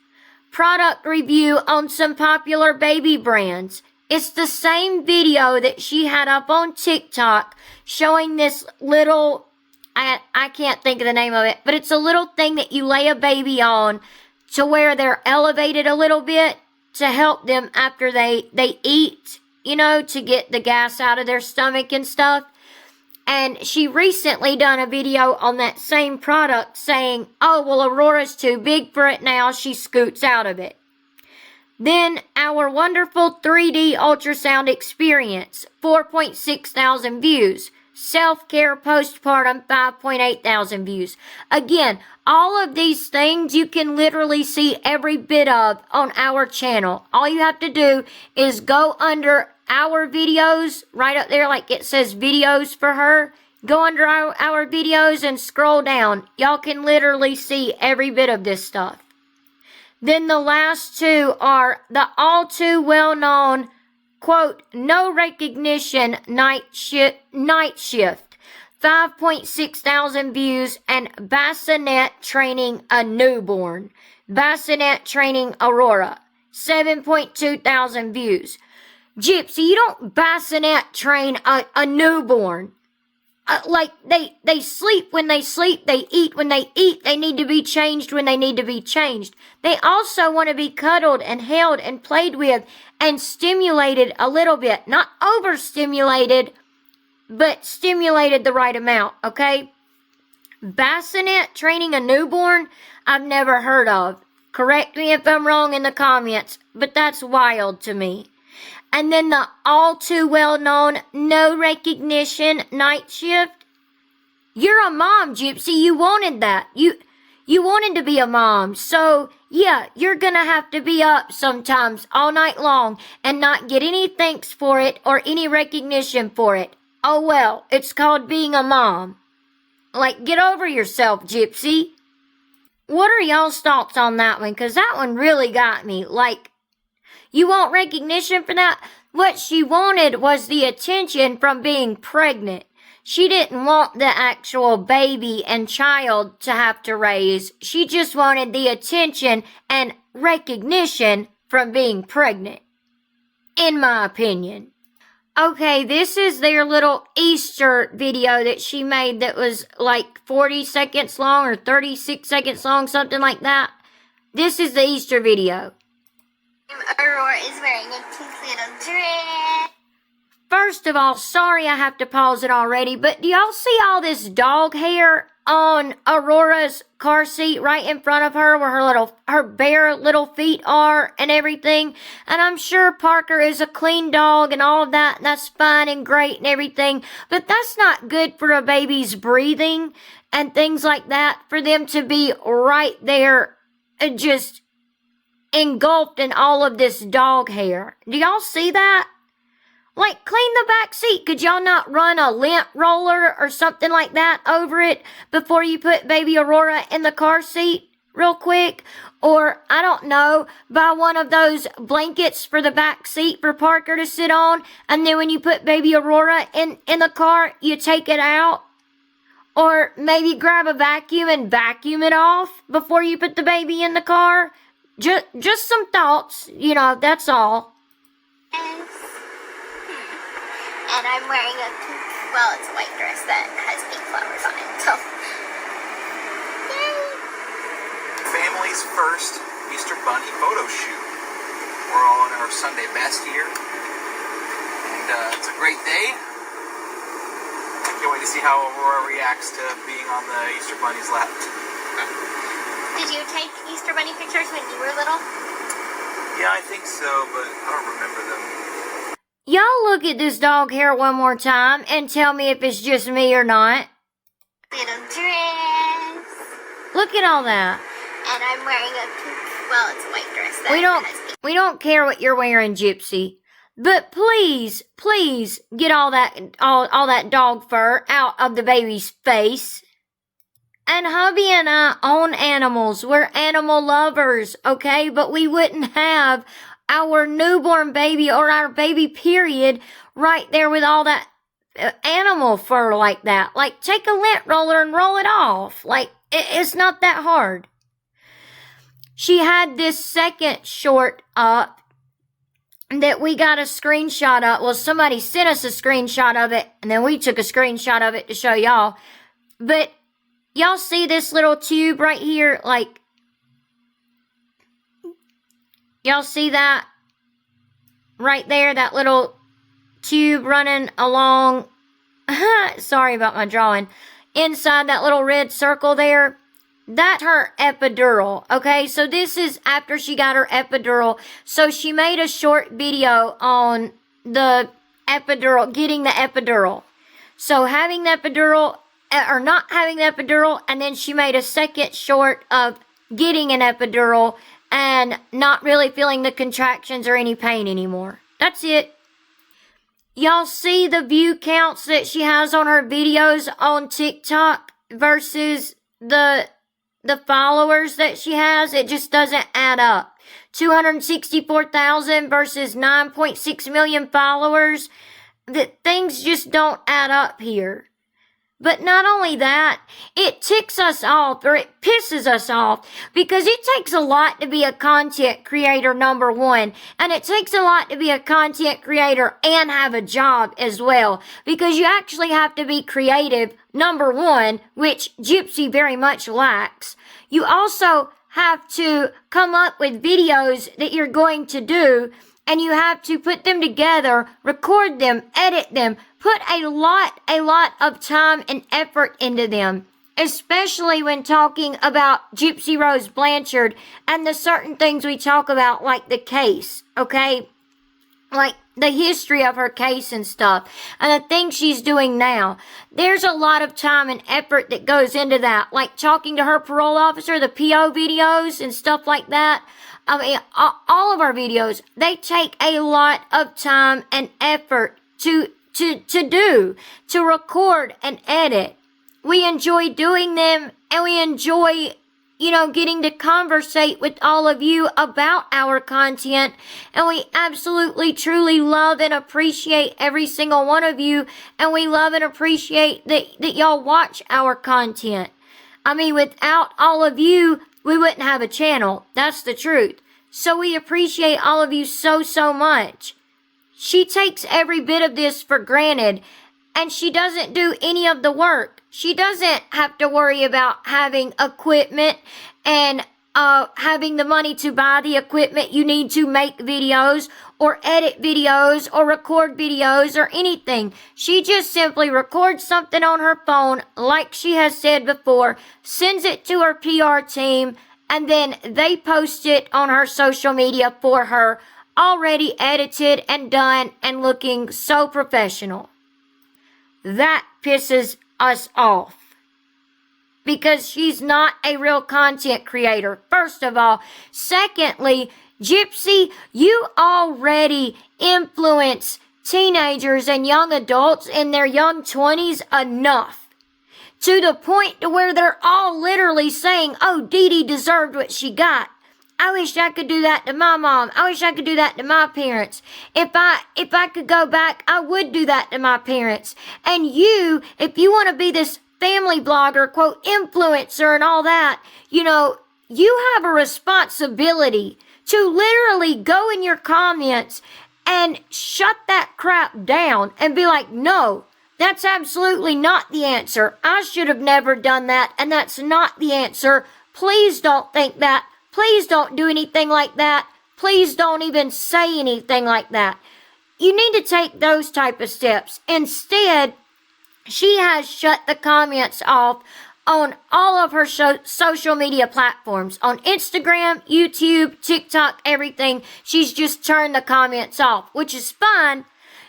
Product review on some popular baby brands. It's the same video that she had up on TikTok showing this little, I can't think of the name of it, but it's a little thing that you lay a baby on to where they're elevated a little bit to help them after they eat, to get the gas out of their stomach and stuff. And she recently done a video on that same product saying, oh, well, Aurora's too big for it now. She scoots out of it. Then our wonderful 3D ultrasound experience, 4.6 thousand views. Self-care postpartum, 5.8 thousand views. Again, all of these things you can literally see every bit of on our channel. All you have to do is go under our videos, right up there like it says videos for her. Go under our videos and scroll down. Y'all can literally see every bit of this stuff. Then the last two are the all too well-known, quote, no recognition night shift, 5.6 thousand views, and bassinet training a newborn. Bassinet training Aurora, 7.2 thousand views. Gypsy, you don't bassinet train a newborn. Like, they sleep when they sleep, they eat when they eat, they need to be changed when they need to be changed. They also want to be cuddled and held and played with and stimulated a little bit. Not overstimulated, but stimulated the right amount, okay? bassinet training a newborn, I've never heard of. Correct me if I'm wrong in the comments, but that's wild to me. And then the all too well known no recognition night shift. You're a mom, Gypsy. You wanted that. You wanted to be a mom. So, yeah, you're gonna have to be up sometimes all night long and not get any thanks for it or any recognition for it. Oh well, it's called being a mom. Like, get over yourself, Gypsy. What are y'all's thoughts on that one? Because that one really got me. Like, you want recognition for that? What she wanted was the attention from being pregnant. She didn't want the actual baby and child to have to raise. She just wanted the attention and recognition from being pregnant. In my opinion. Okay, this is their little Easter video that she made that was like 40 seconds long or 36 seconds long, something like that. This is the Easter video. Aurora is wearing a cute little dress. First of all, sorry I have to pause it already, but do y'all see all this dog hair on Aurora's car seat right in front of her where her bare little feet are and everything? And I'm sure Parker is a clean dog and all of that, and that's fine and great and everything, but that's not good for a baby's breathing and things like that, for them to be right there just engulfed in all of this dog hair. Do y'all see that? Like, clean the back seat. Could y'all not run a lint roller or something like that over it before you put baby Aurora in the car seat real quick? Or, I don't know, buy one of those blankets for the back seat for Parker to sit on, and then when you put baby Aurora in the car, you take it out? Or maybe grab a vacuum and vacuum it off before you put the baby in the car? Just some thoughts, that's all. Yes. And I'm wearing a pink, well, it's a white dress that has pink flowers on it, so. Yay! Family's first Easter Bunny photo shoot. We're all in our Sunday best here. And it's a great day. I can't wait to see how Aurora reacts to being on the Easter Bunny's lap. Did you take Easter Bunny pictures when you were little? Yeah, I think so, but I don't remember them. Y'all look at this dog hair one more time and tell me if it's just me or not. Little dress. Look at all that. And I'm wearing a pink, well, it's a white dress that We don't care what you're wearing, Gypsy. But please get all that dog fur out of the baby's face. And hubby and I own animals. We're animal lovers, okay? But we wouldn't have our newborn baby or our baby period right there with all that animal fur like that. Like, take a lint roller and roll it off. Like, it's not that hard. She had this second short up that we got a screenshot of. Well, somebody sent us a screenshot of it, and then we took a screenshot of it to show y'all. But y'all see this little tube right here? Like, y'all see that? Right there, that little tube running along. Sorry about my drawing. Inside that little red circle there. That's her epidural, okay? So this is after she got her epidural. So she made a short video on the epidural, getting the epidural. So having the epidural, or not having the epidural, and then she made a second short of getting an epidural and not really feeling the contractions or any pain anymore. That's it. Y'all see the view counts that she has on her videos on TikTok versus the followers that she has? It just doesn't add up. 264,000 versus 9.6 million followers. Things just don't add up here. But not only that, it ticks us off, or it pisses us off, because it takes a lot to be a content creator, number one. And it takes a lot to be a content creator and have a job as well. Because you actually have to be creative, number one, which Gypsy very much lacks. You also have to come up with videos that you're going to do, and you have to put them together, record them, edit them, put a lot of time and effort into them. especially when talking about Gypsy Rose Blanchard and the certain things we talk about, like the case, okay? Like the history of her case and stuff, and the things she's doing now. There's a lot of time and effort that goes into that, like talking to her parole officer, the PO videos and stuff like that. I mean, all of our videos, they take a lot of time and effort to record and edit. We enjoy doing them, and we enjoy, getting to conversate with all of you about our content. And we absolutely, truly love and appreciate every single one of you. And we love and appreciate that y'all watch our content. I mean, without all of you, we wouldn't have a channel. That's the truth. So we appreciate all of you so, so much. She takes every bit of this for granted, and she doesn't do any of the work. She doesn't have to worry about having equipment and having the money to buy the equipment you need to make videos or edit videos or record videos or anything. She just simply records something on her phone, like she has said before, sends it to her PR team, and then they post it on her social media for her, already edited and done and looking so professional. That pisses us off, because she's not a real content creator, first of all. Secondly, Gypsy, you already influence teenagers and young adults in their young 20s enough, to the point to where they're all literally saying, oh, Dee Dee deserved what she got. I wish I could do that to my mom. I wish I could do that to my parents. If I could go back, I would do that to my parents. And you, if you want to be this family blogger, quote, influencer and all that, you have a responsibility to literally go in your comments and shut that crap down and be like, no, that's absolutely not the answer. I should have never done that, and that's not the answer. Please don't think that. Please don't do anything like that. Please don't even say anything like that. You need to take those type of steps. Instead, she has shut the comments off on all of her social media platforms. On Instagram, YouTube, TikTok, everything. She's just turned the comments off, which is fine.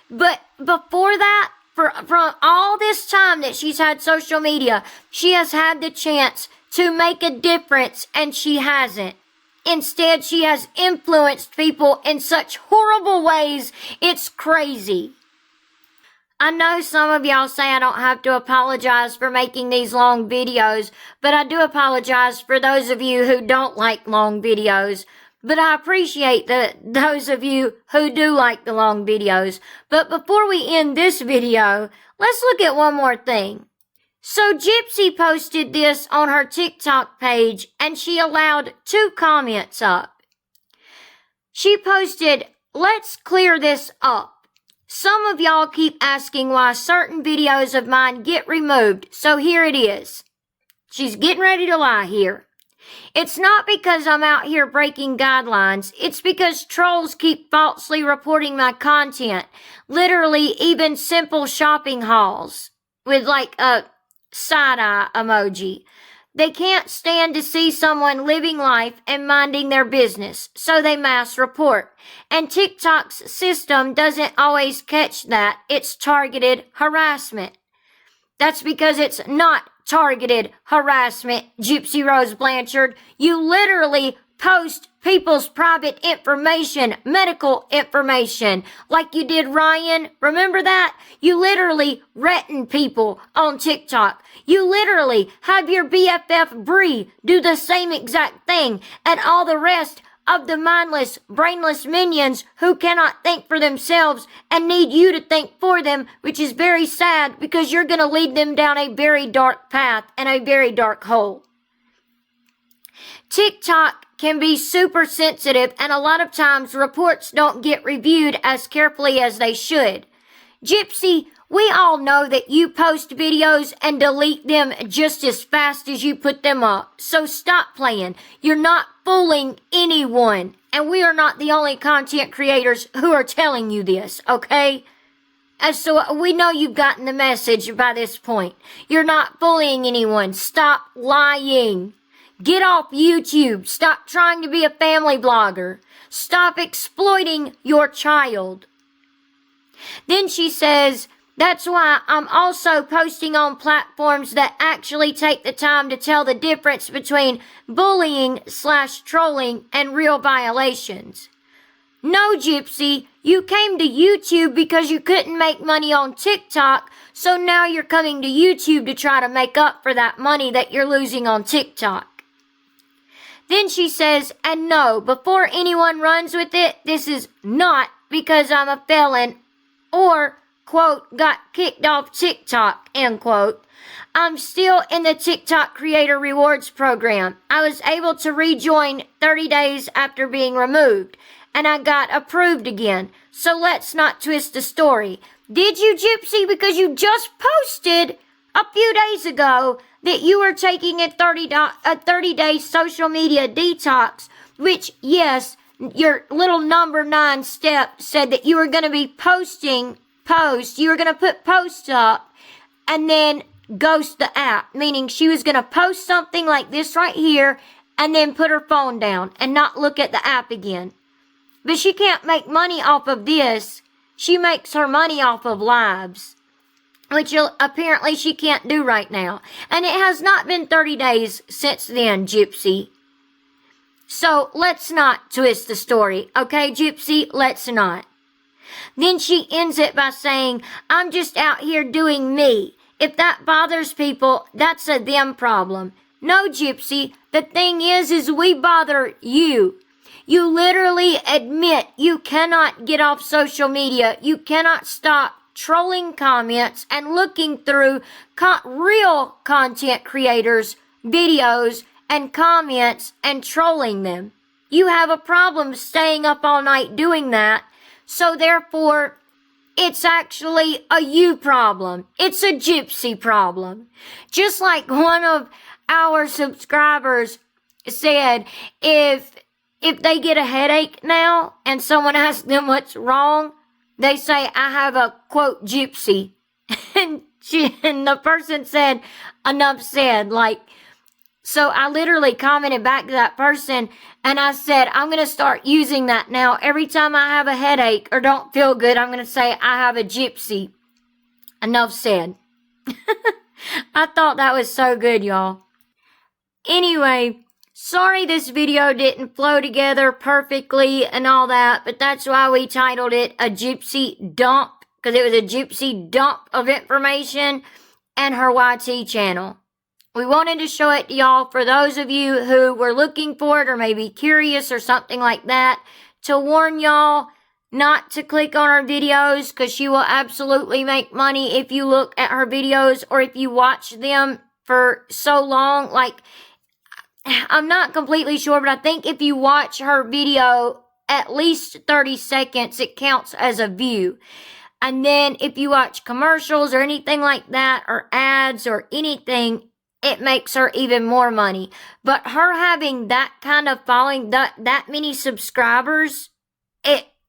But before that, from all this time that she's had social media, she has had the chance to make a difference, and she hasn't. Instead, she has influenced people in such horrible ways, it's crazy. I know some of y'all say I don't have to apologize for making these long videos, but I do apologize for those of you who don't like long videos. But I appreciate those of you who do like the long videos. But before we end this video, let's look at one more thing. So Gypsy posted this on her TikTok page, and she allowed 2 comments up. She posted, let's clear this up. Some of y'all keep asking why certain videos of mine get removed, so here it is. She's getting ready to lie here. It's not because I'm out here breaking guidelines. It's because trolls keep falsely reporting my content. Literally, even simple shopping hauls with like a side-eye emoji. They can't stand to see someone living life and minding their business, so they mass report. And TikTok's system doesn't always catch that. It's targeted harassment. That's because it's not targeted harassment, Gypsy Rose Blanchard. You literally post people's private information, medical information, like you did Ryan. Remember that? You literally threaten people on TikTok. You literally have your BFF Bree do the same exact thing, and all the rest of the mindless, brainless minions who cannot think for themselves and need you to think for them, which is very sad because you're going to lead them down a very dark path and a very dark hole. TikTok can be super sensitive, and a lot of times reports don't get reviewed as carefully as they should. Gypsy, we all know that you post videos and delete them just as fast as you put them up. So stop playing. You're not fooling anyone. And we are not the only content creators who are telling you this, okay? So we know you've gotten the message by this point. You're not bullying anyone. Stop lying. Get off YouTube. Stop trying to be a family blogger. Stop exploiting your child. Then she says, that's why I'm also posting on platforms that actually take the time to tell the difference between bullying/trolling and real violations. No, Gypsy, you came to YouTube because you couldn't make money on TikTok, so now you're coming to YouTube to try to make up for that money that you're losing on TikTok. Then she says, and no, before anyone runs with it, this is not because I'm a felon or, quote, got kicked off TikTok, end quote. I'm still in the TikTok Creator Rewards program. I was able to rejoin 30 days after being removed, and I got approved again. So let's not twist the story. Did you, Gypsy? Because you just posted a few days ago that you were taking a 30-day social media detox, which, yes, your little number 9 step said that you were going to be posting posts. You were going to put posts up and then ghost the app, meaning she was going to post something like this right here and then put her phone down and not look at the app again. But she can't make money off of this. She makes her money off of lives, which apparently she can't do right now. And it has not been 30 days since then, Gypsy. So let's not twist the story, okay, Gypsy? Let's not. Then she ends it by saying, I'm just out here doing me. If that bothers people, that's a them problem. No, Gypsy, the thing is we bother you. You literally admit you cannot get off social media. You cannot stop trolling comments and looking through real content creators' videos and comments and trolling them. You have a problem staying up all night doing that. So therefore, it's actually a you problem. It's a Gypsy problem. Just like one of our subscribers said, if they get a headache now and someone asks them what's wrong, they say, I have a, quote, Gypsy. And the person said, enough said, like, so I literally commented back to that person and I said, I'm going to start using that now. Every time I have a headache or don't feel good, I'm going to say, I have a Gypsy. Enough said. I thought that was so good, y'all. Anyway, sorry this video didn't flow together perfectly and all that, but that's why we titled it a Gypsy Dump, because it was a Gypsy dump of information and her YT channel. We wanted to show it to y'all for those of you who were looking for it or maybe curious or something like that, to warn y'all not to click on her videos, because she will absolutely make money if you look at her videos or if you watch them for so long. Like, I'm not completely sure, but I think if you watch her video at least 30 seconds, it counts as a view. And then if you watch commercials or anything like that, or ads or anything, it makes her even more money. But her having that kind of following, that many subscribers,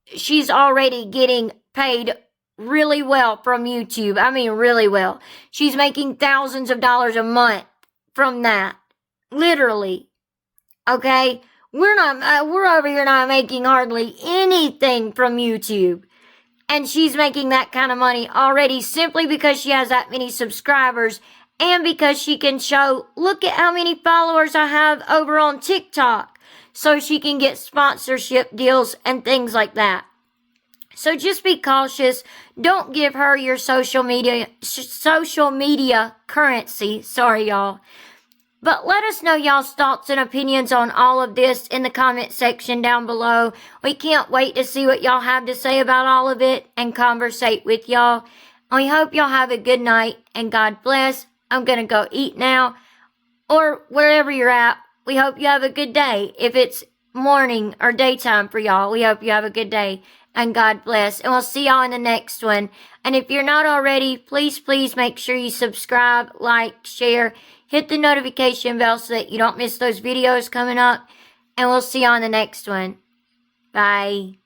she's already getting paid really well from YouTube. I mean, really well. She's making thousands of dollars a month from that. Literally. Okay? We're over here not making hardly anything from YouTube. And she's making that kind of money already simply because she has that many subscribers and because she can show, look at how many followers I have over on TikTok. So she can get sponsorship deals and things like that. So just be cautious. Don't give her your social media currency. Sorry, y'all. But let us know y'all's thoughts and opinions on all of this in the comment section down below. We can't wait to see what y'all have to say about all of it and conversate with y'all. We hope y'all have a good night and God bless. I'm going to go eat now, or wherever you're at. We hope you have a good day. If it's morning or daytime for y'all, we hope you have a good day and God bless. And we'll see y'all in the next one. And if you're not already, please make sure you subscribe, like, share, hit the notification bell so that you don't miss those videos coming up. And we'll see you on the next one. Bye.